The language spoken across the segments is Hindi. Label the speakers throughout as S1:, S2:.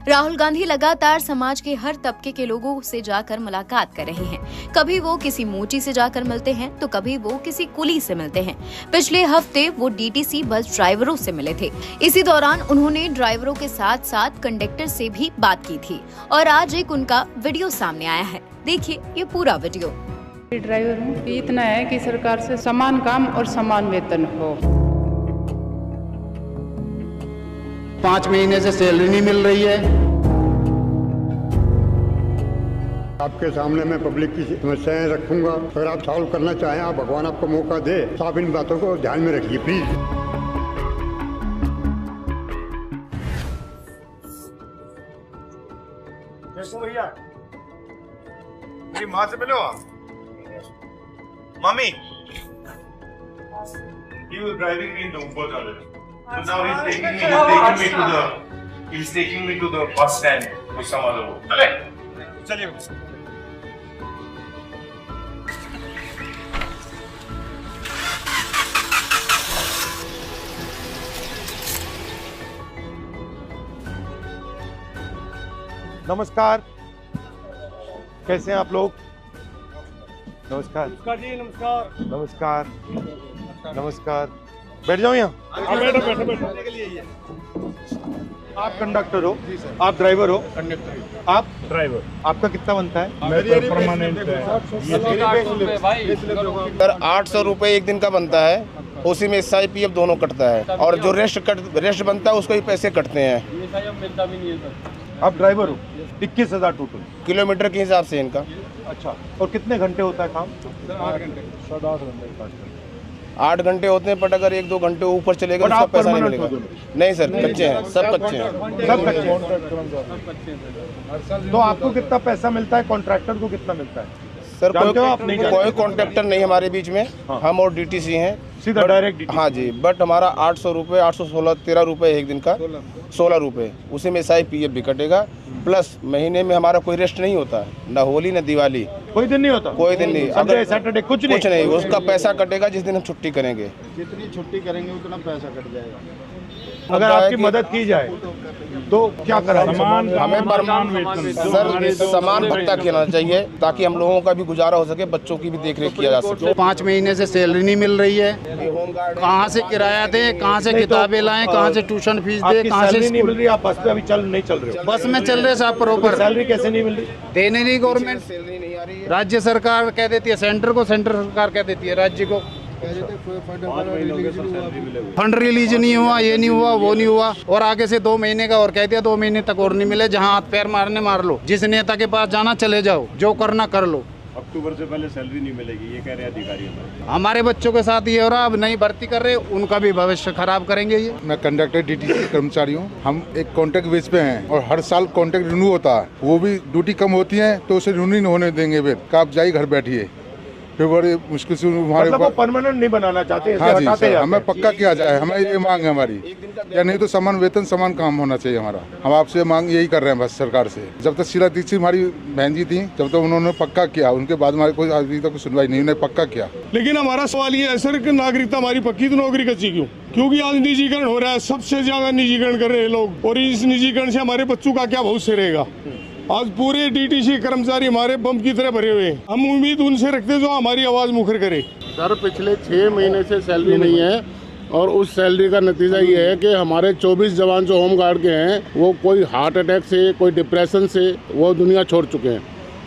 S1: राहुल गांधी लगातार समाज के हर तबके के लोगों से जाकर मुलाकात कर रहे हैं। कभी वो किसी मोची से जाकर मिलते हैं तो कभी वो किसी कुली से मिलते हैं। पिछले हफ्ते वो डीटीसी बस ड्राइवरों से मिले थे। इसी दौरान उन्होंने ड्राइवरों के साथ साथ कंडक्टर से भी बात की थी और आज एक उनका वीडियो सामने आया है। देखिए ये पूरा वीडियो।
S2: ड्राइवर हूँ, इतना है कि सरकार से समान काम और समान वेतन हो।
S3: 5 महीने से सैलरी नहीं मिल रही है।
S4: आपके सामने मैं पब्लिक की समस्याएं रखूंगा। अगर आप सॉल्व करना चाहें, आप भगवान आपको मौका दे, तो आप इन बातों को ध्यान में रखिए प्लीज।
S5: भैया मेरी माँ से मिलो। Mommy, he was driving me in the Uber earlier. So now he's taking me to the bus stand with some other boat. Okay, चलिए।
S6: नमस्कार, कैसे हैं आप लोग? नमस्कार।
S5: नमस्कार जी, नमस्कार।
S6: नमस्कार। नमस्कार। बैठ जाओ यहाँ।
S5: बैठो।
S6: आप कंडक्टर हो? आप ड्राइवर हो?
S5: कंडक्टर।
S6: आप
S5: ड्राइवर।
S6: आपका कितना बनता है?
S5: मैं तो परमानेंट
S3: सर 800 रुपये एक दिन का बनता है, उसी में SIPF दोनों कटता है और जो रेस्ट बनता है उसको ही पैसे कटते हैं।
S6: आप ड्राइवर हो? 21,000 टोटल
S3: किलोमीटर के हिसाब से इनका।
S6: अच्छा, और कितने घंटे होता है काम?
S3: 8 घंटे होते हैं, बट अगर 1-2 घंटे ऊपर चलेगा तो उसका पैसा नहीं मिलेगा। नहीं सर, कच्चे हैं, सब कच्चे हैं।
S6: सब कच्चे हैं। तो आपको कितना पैसा मिलता है? कॉन्ट्रैक्टर को कितना मिलता है?
S3: सर
S6: कोई
S3: कॉन्ट्रैक्टर नहीं हमारे बीच में।
S6: हाँ।
S3: हम और DTC हैं
S6: सीधा डायरेक्ट।
S3: हाँ जी, बट हमारा 800 रुपये, 816, 13 रुपये एक दिन का, 16 रुपये, उसी में SIPF भी कटेगा। प्लस महीने में हमारा कोई रेस्ट नहीं होता, ना होली ना दिवाली,
S6: कोई दिन नहीं होता?
S3: कोई दिन नहीं।
S6: संडे सैटरडे कुछ नहीं।
S3: उसका पैसा कटेगा जिस दिन हम छुट्टी करेंगे।
S4: जितनी छुट्टी करेंगे उतना पैसा कट जाएगा।
S6: अगर आपकी मदद की जाए तो क्या करा?
S3: हमें सर समान भत्ता किया चाहिए ताकि हम लोगों का भी गुजारा हो सके, बच्चों की भी देखरेख किया जा सके।
S4: 5 महीने से सैलरी नहीं मिल रही है। कहाँ से किराया दें, कहाँ से किताबें लाएं, कहाँ से ट्यूशन फीस दें, कहाँ से
S6: नहीं मिल रही? आप बस पे अभी नहीं चल रहे हो?
S4: बस में चल रहे साहब प्रॉपर।
S6: सैलरी कैसे नहीं मिल रही?
S4: देने नहीं गवर्नमेंट, राज्य सरकार कह देती है सेंटर को, सेंटर सरकार कह देती है राज्य को। फंड रिलीज नहीं हुआ, ये नहीं हुआ, वो नहीं हुआ, और आगे से 2 महीने का और कह दिया 2 महीने तक और नहीं मिले। जहाँ हाथ पैर मारने मार लो, जिस नेता के पास जाना चले जाओ, जो करना कर लो।
S5: अक्टूबर से पहले सैलरी नहीं मिलेगी, ये कह रहे हैं अधिकारी।
S4: हमारे बच्चों के साथ ये हो रहा, अब नहीं भर्ती कर रहे, उनका भी भविष्य खराब करेंगे ये।
S7: मैं कंडक्टर DTC कर्मचारी हूँ। हम एक कॉन्ट्रैक्ट बेस पे हैं और हर साल कॉन्ट्रैक्ट रिन्यू होता है। वो भी ड्यूटी कम होती है तो उसे रिन्यू नहीं होने देंगे। फिर आप जाइए घर बैठिए, फिर बड़ी मुश्किल से हमारे
S6: मतलब परमानेंट नहीं बनाना चाहते?
S7: हाँ जी सर, हमें पक्का किया जाए, हमें ये मांग है हमारी। या नहीं तो समान वेतन समान काम होना चाहिए हमारा। हम आपसे मांग यही कर रहे हैं बस सरकार से। जब तक शीला दीक्षित हमारी बहन जी थी, जब तक उन्होंने पक्का किया, उनके बाद हमारे कोई अभी तक सुनवाई नहीं, उन्होंने पक्का किया।
S8: लेकिन हमारा सवाल ये है सर कि नागरिकता हमारी पक्की तो नौकरी कच्ची क्यों? क्योंकि आज निजीकरण हो रहा है, सबसे ज्यादा निजीकरण कर रहे हैं लोग, और इस निजीकरण से हमारे बच्चों का क्या भविष्य रहेगा? आज पूरे DTC कर्मचारी हमारे बम की तरह भरे हुए हैं। हम उम्मीद उनसे रखते जो हमारी आवाज मुखर करे।
S9: सर पिछले 6 महीने से सैलरी नहीं है, और उस सैलरी का नतीजा ये है कि हमारे 24 जवान जो होम गार्ड के हैं, वो कोई हार्ट अटैक से, कोई डिप्रेशन से वो दुनिया छोड़ चुके हैं।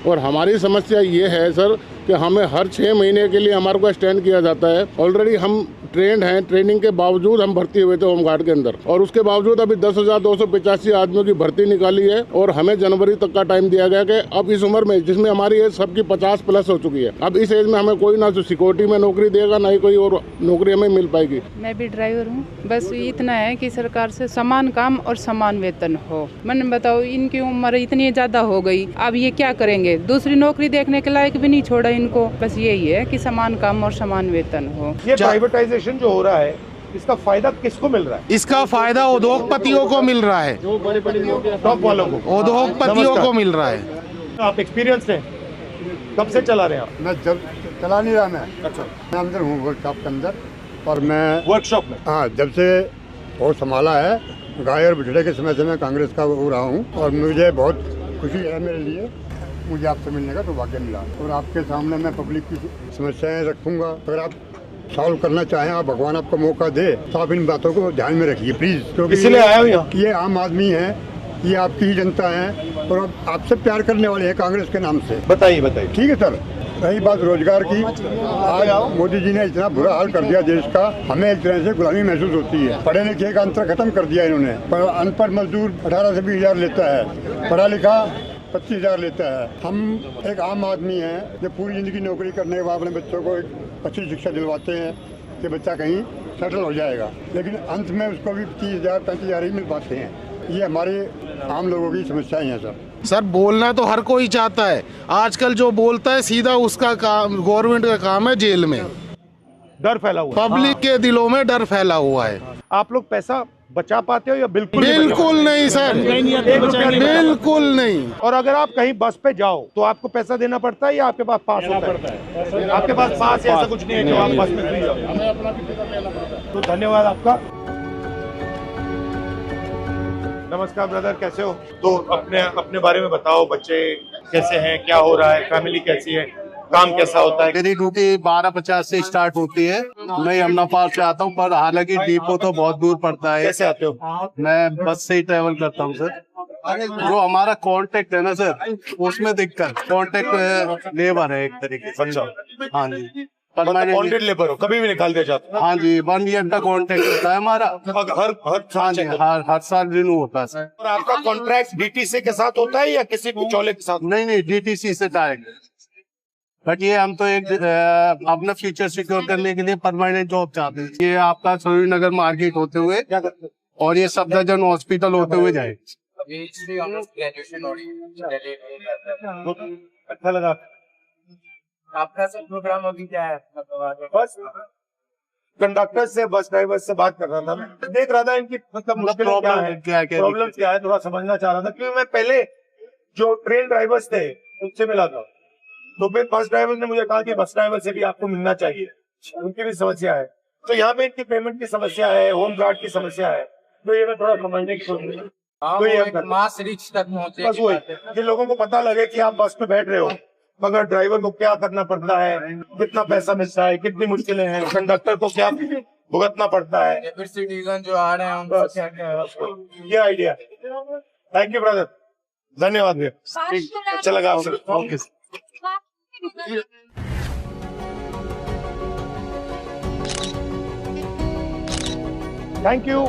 S9: और हमारी समस्या ये है सर कि हमें हर 6 महीने के लिए हमारे को एक्सटेंड किया जाता है। ऑलरेडी हम ट्रेंड हैं, ट्रेनिंग के बावजूद हम भर्ती हुए थे होमगार्ड के अंदर, और उसके बावजूद अभी 10,285 आदमियों की भर्ती निकाली है, और हमें जनवरी तक का टाइम दिया गया कि अब इस उम्र में, जिसमें हमारी एज सबकी 50+ हो चुकी है, अब इस एज में हमें कोई ना सिक्योरिटी में नौकरी देगा, ना ही कोई और नौकरी हमें मिल पाएगी।
S2: मैं भी ड्राइवर हूँ, बस इतना है कि सरकार से समान काम और समान वेतन हो। मैंने बताओ, इनकी उम्र इतनी ज़्यादा हो गई, अब ये क्या करेंगे? दूसरी नौकरी देखने के लायक भी नहीं छोड़ा इनको। बस यही है कि समान काम और समान वेतन हो।
S6: ये प्राइवेटाइजेशन जो हो रहा है, इसका फायदा किसको मिल रहा है?
S9: इसका फायदा उद्योगपतियों को मिल रहा है,
S6: टॉप वालों को,
S9: उद्योगपतियों को मिल रहा है।
S6: आप एक्सपीरियंस हैं? कब से चला रहे हैं आप?
S4: मैं जब चला नहीं रहा, मैं मैं अंदर हूँ वर्कशॉप के अंदर, और मैं
S6: वर्कशॉप में।
S4: हाँ, जब से और संभाला है
S10: गाय और बिछड़े के समय से मैं कांग्रेस का हो रहा हूँ और मुझे बहुत खुशी है मेरे लिए, मुझे आपसे मिलने का सौभाग्य मिला और आपके सामने मैं पब्लिक की समस्याएं रखूंगा। अगर आप सॉल्व करना चाहें, आप भगवान आपको मौका दे, तो आप इन बातों को ध्यान में रखिए प्लीज, क्योंकि
S6: इसलिए आया हूं यहाँ।
S10: ये आम आदमी है, ये आपकी ही जनता है और आपसे प्यार करने वाले हैं कांग्रेस के नाम से।
S6: बताइए बताइए।
S10: ठीक है सर। रही बात रोजगार की, आज मोदी जी ने इतना बुरा हाल कर दिया देश का, हमें एक तरह से गुलामी महसूस होती है। पढ़े लिखे का अंतर खत्म कर दिया इन्होंने। अनपढ़ मजदूर 18 से 20 हज़ार लेता है, पढ़ा लिखा 25 हज़ार लेता है। हम एक आम आदमी हैं जो पूरी ज़िंदगी नौकरी करने के बाद अपने बच्चों को एक अच्छी शिक्षा दिलवाते हैं कि बच्चा कहीं सेटल हो जाएगा, लेकिन अंत में उसको भी 30 हज़ार 35 हज़ार ही मिल पाते हैं। ये हमारे आम लोगों की समस्याएं हैं सर।
S11: सर बोलना तो हर कोई चाहता है, आजकल जो बोलता है सीधा उसका काम, गवर्नमेंट का काम है जेल में।
S6: डर फैला हुआ है,
S11: पब्लिक के दिलों में डर फैला हुआ है।
S6: आप लोग पैसा बचा पाते हो या बिल्कुल
S11: बिल्कुल नहीं सर, बिल्कुल नहीं।
S6: और अगर आप कहीं बस पे जाओ तो आपको पैसा देना पड़ता है या आपके पास पास होता है? आपके पास पास ऐसा कुछ नहीं है जो आप बस में फ्री जाओ। तो धन्यवाद आपका। नमस्कार ब्रदर, कैसे हो? तो अपने बारे में बताओ, बच्चे कैसे हैं, क्या हो रहा है, फैमिली कैसी है, काम कैसा होता है?
S12: मेरी ड्यूटी 12:50 से स्टार्ट होती है। मैं यमुना पार्क से आता हूँ, पर हालांकि डिपो तो बहुत दूर पड़ता है।
S6: कैसे आते हो?
S12: मैं बस से ही ट्रेवल करता हूँ सर। जो हमारा कांटेक्ट है ना सर, उसमें दिक्कत, कांटेक्ट लेबर है एक तरीके से।
S6: अच्छा,
S12: हाँ जी,
S6: कॉन्ट्रैक्ट लेबर हो, कभी भी निकाल दिया जाता है?
S12: हाँ जी, 1 ईयर का कॉन्ट्रैक्ट होता है हमारा। हर साल रिन्यू होता है सर।
S6: और आपका कॉन्ट्रैक्ट डीटीसी के साथ होता है या किसी बिचौले के साथ?
S12: नहीं, डीटीसी से डायरेक्ट। बट ये हम तो एक अपना फ्यूचर सिक्योर करने के लिए परमानेंट जॉब चाहते हैं। ये आपका सूर्य नगर मार्केट होते हुए और ये सफदरजंग हॉस्पिटल होते हुए जाए।
S6: अच्छा लगा।
S13: आपका सब प्रोग्राम अभी क्या है?
S6: बस कंडक्टर से, बस ड्राइवर से बात कर रहा था मैं, देख रहा था इनकी मतलब मुश्किल प्रॉब्लम क्या है, थोड़ा समझना चाह रहा था। क्योंकि मैं पहले जो ट्रेन ड्राइवर्स थे उनसे मिला था, तो फिर बस ड्राइवर ने मुझे कहा कि बस ड्राइवर से भी आपको मिलना चाहिए, उनकी भी समस्या है। तो यहाँ पे इनकी पेमेंट की समस्या है, होम गार्ड की समस्या है, तो ये मैं थोड़ा समझने की कोशिश तो
S13: मास रीच तक पहुंचे।
S6: बस वही कि लोगों को पता लगे कि आप बस में बैठ रहे हो, मगर ड्राइवर को क्या करना पड़ता है, कितना पैसा मिलता है, कितनी मुश्किलें हैं, कंडक्टर को क्या भुगतना पड़ता है,
S13: फिर सिटीजन जो आ रहे हैं उनको क्या क्या
S6: ये आइडिया। थैंक यू ब्रदर, धन्यवाद भैया, अच्छा लगा। Okay, thank you.